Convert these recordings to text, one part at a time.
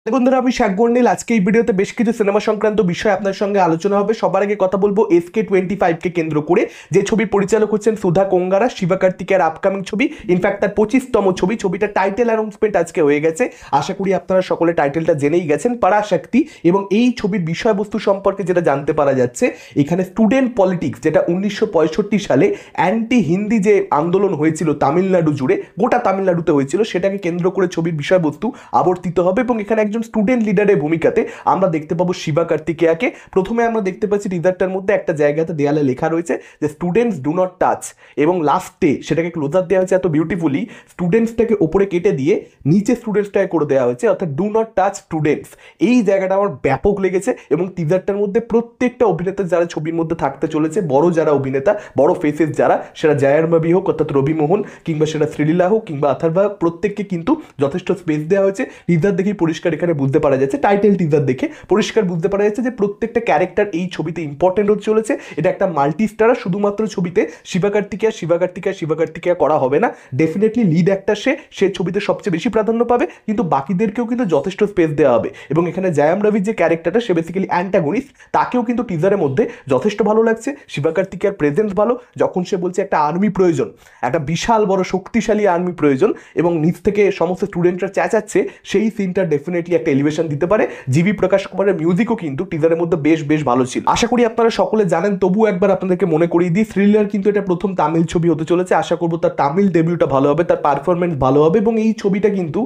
বন্ধুরা, আমি শাক গন্ডিল। আজকে এই ভিডিওতে বেশ কিছু সিনেমা সংক্রান্ত বিষয় আপনার সঙ্গে আলোচনা হবে। সবার আগে কথা বলবো SK25 কে কেন্দ্র করে যে ছবির পরিচালক হচ্ছেন সুধা কোঙ্গারা, শিবা কার্তিকের আপকামিং ছবি, ইনফ্যাক্ট তার 25তম ছবি। ছবিটা টাইটেল অ্যানাউন্সমেন্ট আজকে হয়ে গেছে। আশা করি আপনারা সকলে টাইটেলটা জেনেই গেছেন, পরাশক্তি। এবং এই ছবির বিষয়বস্তু সম্পর্কে যেটা জানতে পারা যাচ্ছে, এখানে স্টুডেন্ট পলিটিক্স, যেটা 1965 সালে অ্যান্টি হিন্দি যে আন্দোলন হয়েছিল তামিলনাড়ু জুড়ে, গোটা তামিলনাড়ুতে হয়েছিল, সেটাকে কেন্দ্র করে ছবির বিষয়বস্তু আবর্তিত হবে। এবং এখানে একজন স্টুডেন্ট লিডারের ভূমিকাতে আমরা দেখতে পাবো শিবা কার্তিকেয়াকে। প্রথমে আমরা দেখতে পাচ্ছি টিজারটার মধ্যে একটা জায়গাতে দেয়ালে লেখা রয়েছে যে স্টুডেন্টস ডু নট টাচ, এবং লাস্টে সেটাকে ক্লোজার দেওয়া হয়েছে এত বিউটিফুলি, স্টুডেন্টসটাকে ওপরে কেটে দিয়ে নিচে স্টুডেন্টসটাকে করে দেওয়া হয়েছে, অর্থাৎ ডু নট টাচ স্টুডেন্টস। এই জায়গাটা আমার ব্যাপক লেগেছে। এবং টিজারটার মধ্যে প্রত্যেকটা অভিনেতা যারা ছবির মধ্যে থাকতে চলেছে, বড় যারা অভিনেতা, বড় ফেসেস যারা, সেটা জায়ারমাবি হোক অর্থাৎ রবি মোহন, কিংবা সেটা শ্রীলীলা হোক, কিংবা আথার্বা হোক, প্রত্যেককে কিন্তু যথেষ্ট স্পেস দেওয়া হয়েছে। টিজার দেখেই পরিষ্কার এখানে বুঝতে পারা যাচ্ছে, টাইটেল টিজার দেখে পরিষ্কার বুঝতে পারা যাচ্ছে যে প্রত্যেকটা ক্যারেক্টার এই ছবিতে ইম্পর্টেন্ট হতে চলেছে। এটা একটা মাল্টি স্টার। শুধুমাত্র ছবিতে শিবা কার্তিকেয়া করা হবে না। ডেফিনেটলি লিড অ্যাক্টর সে ছবিতে সবচেয়ে বেশি প্রাধান্য পাবে, কিন্তু বাকিদেরকেও কিন্তু যথেষ্ট স্পেস দেওয়া হবে। এবং এখানে জায়াম রবির যে ক্যারেক্টারটা, সে বেসিক্যালি অ্যান্টাগনিস্ট, তাকেও কিন্তু টিজারের মধ্যে যথেষ্ট ভালো লাগছে। শিবা কার্তিকেয়ার প্রেজেন্স ভালো, যখন সে বলছে একটা আর্মি প্রয়োজন, একটা বিশাল বড় শক্তিশালী আর্মি প্রয়োজন, এবং নিচ থেকে সমস্ত স্টুডেন্টরা চেঁচাচ্ছে, সেই সিনটা ডেফিনেটলি একটা এলিভেশন দিতে পারে। জিবি প্রকাশ কুমারের মিউজিকও কিন্তু টিজারের মধ্যে বেশ ভালো ছিল। আশা করি আপনারা সকলে জানেন, তবু একবার আপনাদেরকে মনে করিয়ে দিই, থ্রিলার কিন্তু এটা প্রথম তামিল ছবি হতে চলেছে। আশা করবো তার তামিল ডেবিউটা ভালো হবে, তার পারফরমেন্স ভালো হবে। এবং এই ছবিটা কিন্তু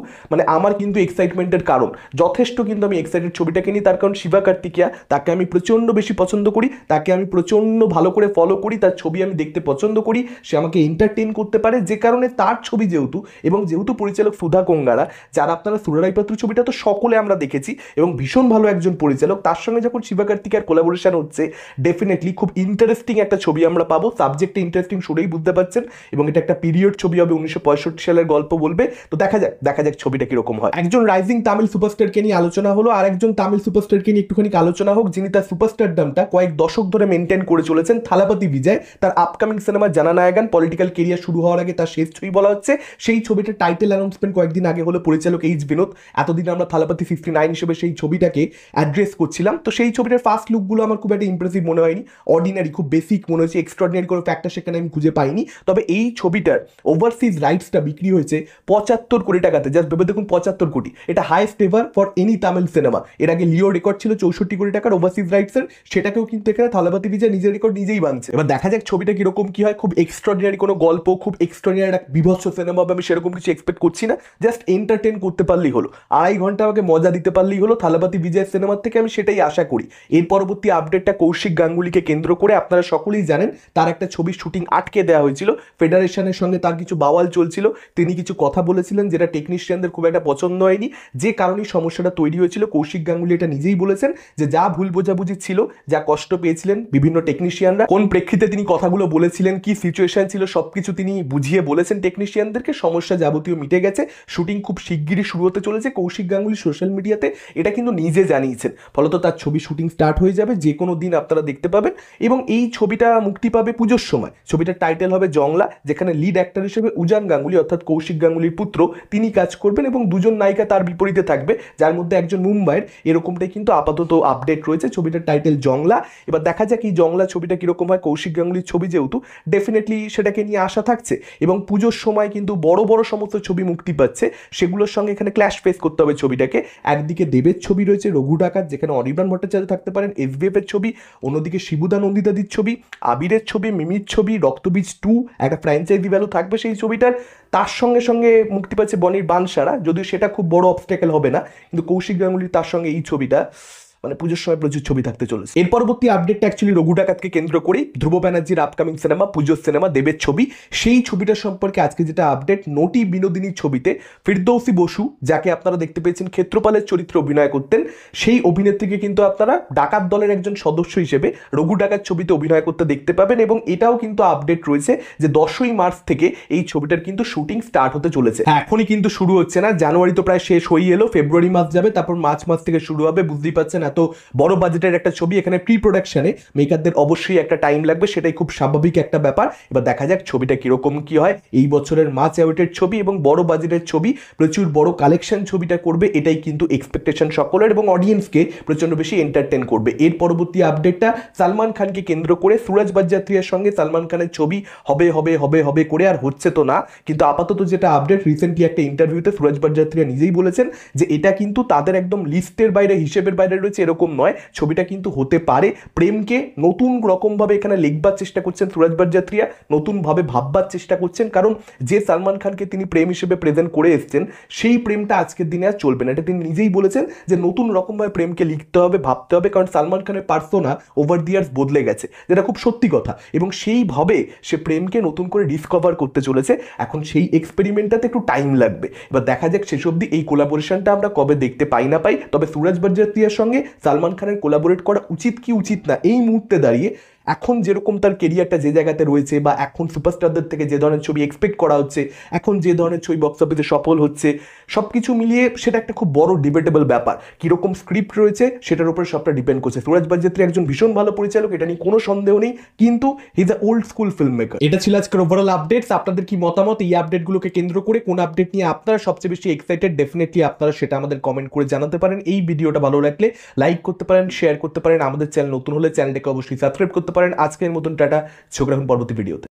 আমার কিন্তু এক্সাইটমেন্টের কারণ যথেষ্ট, কিন্তু আমি এক্সাইটেড ছবিটাকে নিয়ে। তার কারণ শিবা কার্তিকেয়া, তাকে আমি প্রচণ্ড বেশি পছন্দ করি, তাকে আমি প্রচণ্ড ভালো করে ফলো করি, তার ছবি আমি দেখতে পছন্দ করি, সে আমাকে এন্টারটেন করতে পারে। যে কারণে তার ছবি যেহেতু, এবং যেহেতু পরিচালক সুধা কোঙ্গারা, যারা আপনারা সুরারাইপাত্র ছবিটা তো সকলে আমরা দেখেছি, এবং ভীষণ ভালো একজন পরিচালক, তার সঙ্গে যখন শিবা কার্তিকেয়ার কোলাবোরেশন হচ্ছে, ডেফিনেটলি খুব ইন্টারেস্টিং একটা ছবি আমরা পাবো। সাবজেক্টে ইন্টারেস্টিং শুনেই বুঝতে পারছেন। এবং এটা একটা পিরিয়ড ছবি হবে, 1965 সালের গল্প বলবে। তো দেখা যাক ছবিটা কিরকম হয়। একজন রাইজিং তামিল সুপারস্টারকে নিয়ে আলোচনা হলো, আর একজন তামিল সুপারস্টারকে নিয়ে একটুখানি আলোচনা হোক, যিনি তার সুপারস্টারডামটা কয়েক দশক ধরে মেনটেন করে চলেছেন। থালাপতি বিজয়, তার আপকামিং সিনেমা জানানায়গান, পলিটিক্যাল কেরিয়ার শুরু হওয়ার আগে তার শেষ ছবি বলা হচ্ছে। সেই ছবিটার টাইটেল অ্যানাউন্সমেন্ট কয়েকদিন আগে হলো পরিচালক এইচ বিনোদ। এতদিন আমরা থালাপতি 59 হিসেবে সেই ছবিটাকে অ্যাড্রেস করছিলাম। তো সেই ছবিটার ফার্স্ট লুকগুলো আমার খুব একটা ইমপ্রেসিভ মনে হয়নি, অর্ডিনারি, খুব বেসিক মনে হয়েছে, এক্সট্রাঅর্ডিনারি কোনো ফ্যাক্টর সেখানে আমি খুঁজে পাইনি। তবে এই ছবিটার ওভারসিজ রাইটসটা বিক্রি হয়েছে 75 কোটি টাকাতে। জাস্ট ভেবে দেখুন, 75 কোটি, এটা highest ever for any Tamil cinema. এর আগে লিও রেকর্ড ছিল 64 কোটি টাকার ওভারসিজ রাইটসের, সেটাকেও কিন্তু এখানে থালাপতি বিজয় নিজের রেকর্ড নিজেই বানছে। এবার দেখা যাক ছবিটা কিরকম কি হয়। খুব এক্সট্রাঅর্ডিনারি কোনো গল্প, খুব এক্সট্রাঅর্ডিনারি একটা বিভৎস সিনেমা হবে, আমি সেরকম কিছু এক্সপেক্ট করছি না। জাস্ট এন্টারটেন করতে পারলেই হলো, 2.5 ঘন্টা আমাকে মজা দিতে পারলেই হলো থালাপতি বিজয় সিনেমার থেকে, আমি সেটাই আশা করি। এর পরবর্তী আপডেটটা কৌশিক গাঙ্গুলিকে কেন্দ্র করে। আপনারা সকলেই জানেন তার একটা ছবির শুটিং আটকে দেওয়া হয়েছিল, ফেডারেশনের সঙ্গে তার কিছু বাওয়াল চলছিল, তিনি কিছু কথা বলেছিলেন যেটা টেকনিশিয়ানদের খুব একটা পছন্দ হয়নি, যে কারণে সমস্যাটা তৈরি হয়েছিল। কৌশিক গাঙ্গুলি এটা নিজেই বলেছেন যে যা ভুল বোঝাবুঝি ছিল, যা কষ্ট পেয়েছিলেন বিভিন্ন টেকনিশিয়ানরা, কোন প্রেক্ষিতে তিনি কথাগুলো বলেছিলেন, কি সিচুয়েশন ছিল, সবকিছু তিনি বুঝিয়ে বলেছেন টেকনিশিয়ানদেরকে। সমস্যা যাবতীয় মিটে গেছে, শুটিং খুব শিগগিরই শুরু হতে চলেছে। কৌশিক গাঙ্গুলি সোশ্যাল মিডিয়াতে এটা কিন্তু নিজে জানিয়েছেন, ফলত তার ছবি শুটিং স্টার্ট হয়ে যাবে, যে কোনো দিন আপনারা দেখতে পাবেন। এবং এই ছবিটা মুক্তি পাবে পুজোর সময়। ছবিটার টাইটেল হবে জংলা, যেখানে লিড অ্যাক্টর হিসেবে উজান গাঙ্গুলি অর্থাৎ কৌশিক গাঙ্গুলির পুত্র তিনি কাজ করবেন, এবং দুজন নায়িকা তার বিপরীতে থাকবে, যার মধ্যে একজন মুম্বাইয়ের। এরকমটাই কিন্তু আপাতত আপডেট রয়েছে। ছবিটার টাইটেল জংলা। এবার দেখা যাক এই জংলা ছবিটা কিরকম হয়। কৌশিক গাঙ্গুলির ছবি যেহেতু, ডেফিনেটলি সেটাকে নিয়ে আশা থাকছে। এবং পুজোর সময় কিন্তু বড় বড় সমস্ত ছবি মুক্তি পাচ্ছে, সেগুলোর সঙ্গে এখানে ক্ল্যাশ ফেস করতে হবে ছবিটাকে। একদিকে দেবের ছবি রয়েছে রঘু ডাকাত, যেখানে অনির্বাণ ভট্টাচার্য থাকতে পারেন, SBF এর ছবি, অন্যদিকে শিবুদা নন্দিতাদির ছবি, আবিরের ছবি, মিমির ছবি, রক্তবীজ 2 একটা ফ্র্যাঞ্চাইজি ভ্যালু থাকবে সেই ছবিটার। তার সঙ্গে সঙ্গে মুক্তি পাচ্ছে বনির বানসারা, যদিও সেটা খুব বড় অবস্টেকেল হবে না, কিন্তু কৌশিক গাঙ্গুলির তার সঙ্গে এই ছবিটা পুজোর সময় প্রচুর ছবি থাকতে চলেছে। এর পরবর্তী আপডেটটা অ্যাকচুয়ালি রঘু ডাকাতকে কেন্দ্র করেই। ধ্রুব ব্যানার্জির আপকামিং সিনেমা, পুজোর সিনেমা, দেবের ছবি, সেই ছবিটা সম্পর্কে আজকে যেটা আপডেট, নটি বিনোদিনীর ছবিতে ফিরদৌসি বসু, যাকে আপনারা দেখতে পেয়েছেন ক্ষেত্রপালের চরিত্রে অভিনয় করতেন, সেই অভিনেত্রীকে কিন্তু আপনারা ডাকাত দলের একজন সদস্য হিসেবে রঘু ডাকাত ছবিতে অভিনয় করতে দেখতে পাবেন। এবং এটাও কিন্তু আপডেট রয়েছে যে 10ই মার্চ থেকে এই ছবিটার কিন্তু শুটিং স্টার্ট হতে চলেছে। এখনই কিন্তু শুরু হচ্ছে না, জানুয়ারি তো প্রায় শেষ হয়ে এলো, ফেব্রুয়ারি মাস যাবে, তারপর মার্চ মাস থেকে শুরু হবে। বুঝতেই পারছেন এত বড় বাজেটের একটা ছবি, এখানে প্রি প্রোডাকশনে মেকারদের অবশ্যই একটা টাইম লাগবে, সেটাই খুব স্বাভাবিক একটা ব্যাপার। এবার দেখা যাক ছবিটা কিরকম কি হয়। এই বছরের মাচ অ্যাওয়ার্ডের ছবি এবং বড় বাজেটের ছবি, প্রচুর বড় কালেকশন ছবিটা করবে, এটাই কিন্তু এক্সপেকটেশন সকলের এবং অডিয়েন্সকে প্রচন্ড বেশি এন্টারটেন করবে। এর পরবর্তী আপডেটটা সালমান খানকে কেন্দ্র করে সুরজ বাজ্জাত্রিয়ার সঙ্গে সালমান খানের ছবি হবে হবে হবে হবে করে আর হচ্ছে তো না, কিন্তু আপাতত যেটা আপডেট, রিসেন্টলি একটা ইন্টারভিউতে সুরজ বাজ্জাত্রিয়া নিজেই বলেছেন যে এটা কিন্তু তাদের একদম লিস্টের বাইরে, হিসেবের বাইরে রয়েছে এরকম নয়, ছবিটা কিন্তু হতে পারে। প্রেমকে নতুন রকমভাবে এখানে লিখবার চেষ্টা করছেন সুরজ বাজ্জাত্রিয়া, নতুনভাবে ভাববার চেষ্টা করছেন, কারণ যে সালমান খানকে তিনি প্রেম হিসেবে প্রেজেন্ট করে এসছেন সেই প্রেমটা আজকের দিনে আর চলবে না। এটা তিনি নিজেই বলেছেন যে নতুন রকমভাবে প্রেমকে লিখতে হবে, ভাবতে হবে, কারণ সালমান খানের পার্সোনা ওভার দি ইয়ার্স বদলে গেছে, যেটা খুব সত্যি কথা, এবং সেইভাবে সে প্রেমকে নতুন করে ডিসকভার করতে চলেছে। এখন সেই এক্সপেরিমেন্টটাতে একটু টাইম লাগবে। এবার দেখা যাক শেষ অবধি এই কোলাবোরেশনটা আমরা কবে দেখতে পাই না পাই। তবে সুরজ বাজ্জাত্রিয়ার সঙ্গে সালমান খানের কোলাবোরেট করা উচিত কি উচিত না, এই মুহূর্তে দাঁড়িয়ে এখন যেরকম তার কেরিয়ারটা যে জায়গাতে রয়েছে, বা এখন সুপারস্টারদের থেকে যে ধরনের ছবি এক্সপেক্ট করা হচ্ছে, এখন যে ধরনের ছবি বক্স অফিসে সফল হচ্ছে, সব কিছু মিলিয়ে সেটা একটা খুব বড় ডিবেটেবল ব্যাপার। কীরকম স্ক্রিপ্ট রয়েছে সেটার উপরে সবটা ডিপেন্ড করছে। সুরজ বাজ্জাত্রী একজন ভীষণ ভালো পরিচালক, এটা নিয়ে কোনো সন্দেহ নেই, কিন্তু he is a old school film maker. এটা ছিল আজকের ওভারঅল আপডেটস। আপনাদের কি মতামত এই আপডেটগুলোকে কেন্দ্র করে? কোন আপডেট নিয়ে আপনারা সবচেয়ে বেশি এক্সাইটেড? ডেফিনেটলি আপনারা সেটা আমাদের কমেন্ট করে জানাতে পারেন। এই ভিডিওটা ভালো লাগলে লাইক করতে পারেন, শেয়ার করতে পারেন, আমাদের চ্যানেল নতুন হলে চ্যানেলটাকে অবশ্যই সাবস্ক্রাইব করতে পারেন। আজকের মতন টাটা, চোখ রাখুন পরবর্তী ভিডিওতে।